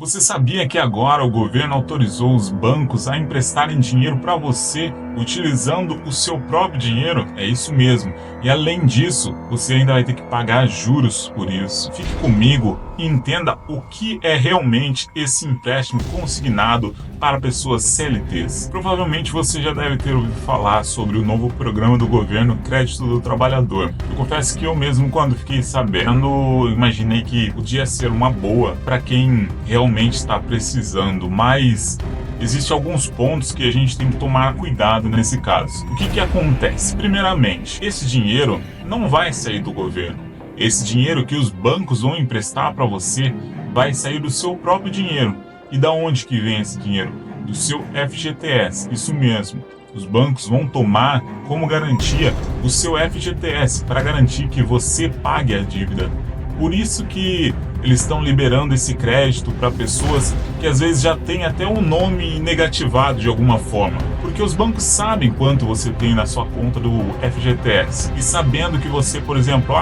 Você sabia que agora o governo autorizou os bancos a emprestarem dinheiro para você utilizando o seu próprio dinheiro? É isso mesmo. E além disso, você ainda vai ter que pagar juros por isso. Fique comigo e entenda o que é realmente esse empréstimo consignado para pessoas CLTs. Provavelmente você já deve ter ouvido falar sobre o novo programa do governo Crédito do Trabalhador. Eu confesso que eu mesmo, quando fiquei sabendo, imaginei que podia ser uma boa para quem realmente está precisando, mas existem alguns pontos que a gente tem que tomar cuidado nesse caso. O que acontece? Primeiramente, esse dinheiro não vai sair do governo. Esse dinheiro que os bancos vão emprestar para você vai sair do seu próprio dinheiro. E da onde que vem esse dinheiro? Do seu FGTS, isso mesmo. Os bancos vão tomar como garantia o seu FGTS para garantir que você pague a dívida. Por isso que eles estão liberando esse crédito para pessoas que às vezes já têm até um nome negativado de alguma forma. Porque os bancos sabem quanto você tem na sua conta do FGTS. E sabendo que você, por exemplo,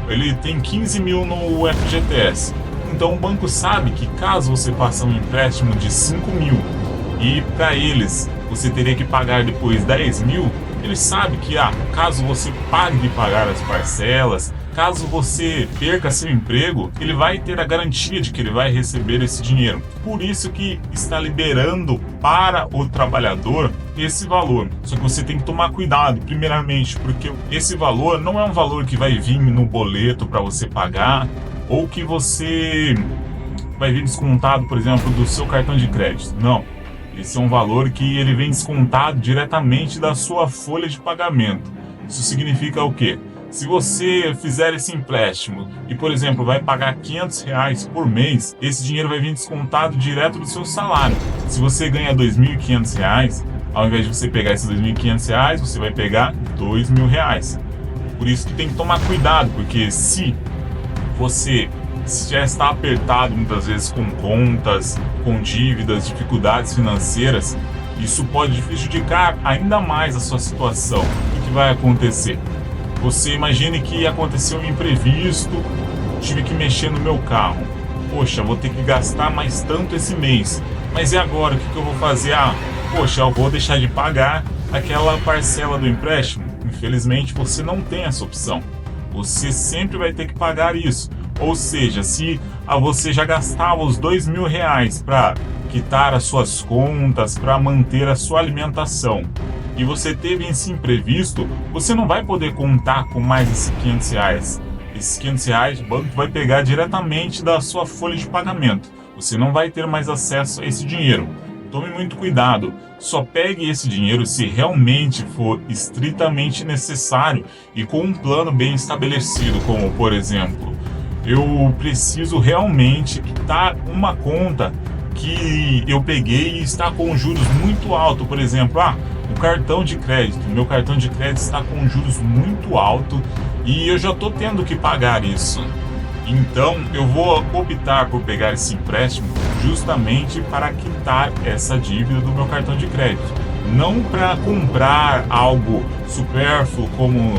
ele tem 15 mil no FGTS. Então o banco sabe que caso você faça um empréstimo de 5 mil e para eles você teria que pagar depois 10 mil, eles sabem que caso você pague de pagar as parcelas, caso você perca seu emprego, ele vai ter a garantia de que ele vai receber esse dinheiro. Por isso que está liberando para o trabalhador esse valor. Só que você tem que tomar cuidado, primeiramente, porque esse valor não é um valor que vai vir no boleto para você pagar, ou que você vai vir descontado, por exemplo, do seu cartão de crédito. Não. Esse é um valor que ele vem descontado diretamente da sua folha de pagamento. Isso significa o quê? Se você fizer esse empréstimo e, por exemplo, vai pagar R$500 por mês, esse dinheiro vai vir descontado direto do seu salário. Se você ganha R$2.500, ao invés de você pegar esses R$2.500, você vai pegar R$2.000. Por isso que tem que tomar cuidado, porque se você já está apertado muitas vezes com contas, com dívidas, dificuldades financeiras, isso pode prejudicar ainda mais a sua situação. O que vai acontecer? Você imagine que aconteceu um imprevisto, tive que mexer no meu carro. Poxa, vou ter que gastar mais tanto esse mês. Mas e agora? O que eu vou fazer? Poxa, eu vou deixar de pagar aquela parcela do empréstimo? Infelizmente, você não tem essa opção. Você sempre vai ter que pagar isso. Ou seja, se você já gastava os R$2.000 para quitar as suas contas, para manter a sua alimentação, e você teve esse imprevisto, você não vai poder contar com mais esses R$500. Esses R$500 o banco vai pegar diretamente da sua folha de pagamento. Você não vai ter mais acesso a esse dinheiro. Tome muito cuidado. Só pegue esse dinheiro se realmente for estritamente necessário e com um plano bem estabelecido, como, por exemplo, eu preciso realmente quitar uma conta que eu peguei e está com juros muito alto. Por exemplo, o cartão de crédito. Meu cartão de crédito está com juros muito alto e eu já estou tendo que pagar isso. Então eu vou optar por pegar esse empréstimo justamente para quitar essa dívida do meu cartão de crédito. Não para comprar algo supérfluo como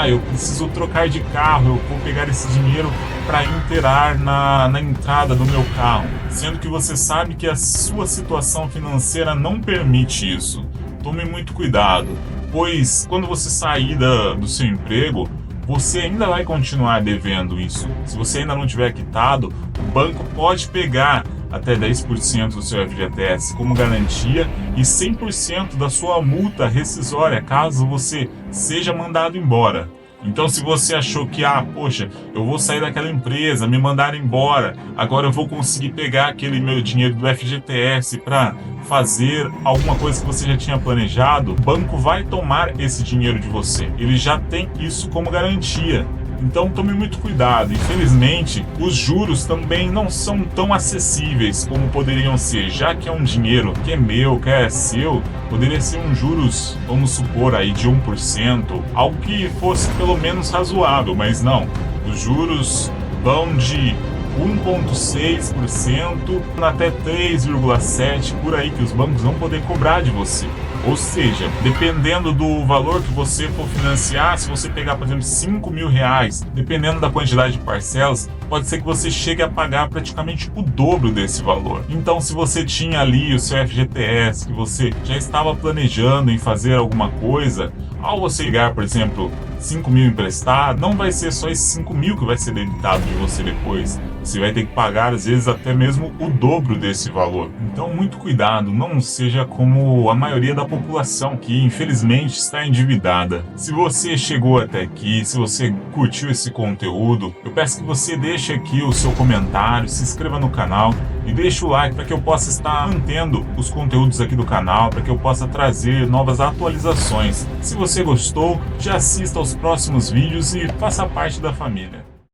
eu preciso trocar de carro, eu vou pegar esse dinheiro para inteirar na entrada do meu carro, sendo que você sabe que a sua situação financeira não permite isso. Tome muito cuidado, pois quando você sair do seu emprego, você ainda vai continuar devendo isso. Se você ainda não tiver quitado, o banco pode pegar até 10% do seu FGTS como garantia e 100% da sua multa rescisória caso você seja mandado embora. Então, se você achou que, poxa, eu vou sair daquela empresa, me mandaram embora, agora eu vou conseguir pegar aquele meu dinheiro do FGTS para fazer alguma coisa que você já tinha planejado, o banco vai tomar esse dinheiro de você. Ele já tem isso como garantia. Então tome muito cuidado. Infelizmente, os juros também não são tão acessíveis como poderiam ser, já que é um dinheiro que é meu, que é seu, poderia ser um juros, vamos supor aí, de 1%, algo que fosse pelo menos razoável, mas não. Os juros vão de 1,6% até 3,7%, por aí, que os bancos vão poder cobrar de você. Ou seja, dependendo do valor que você for financiar, se você pegar, por exemplo, R$ 5.000, dependendo da quantidade de parcelas, pode ser que você chegue a pagar praticamente o dobro desse valor. Então, se você tinha ali o seu FGTS, que você já estava planejando em fazer alguma coisa, ao você pegar, por exemplo, 5.000 emprestado, não vai ser só esses 5.000 que vai ser debitado de você depois. Você vai ter que pagar, às vezes, até mesmo o dobro desse valor. Então, muito cuidado, não seja como a maioria da população que, infelizmente, está endividada. Se você chegou até aqui, se você curtiu esse conteúdo, eu peço que você deixe aqui o seu comentário, se inscreva no canal e deixe o like para que eu possa estar mantendo os conteúdos aqui do canal, para que eu possa trazer novas atualizações. Se você gostou, já assista aos próximos vídeos e faça parte da família.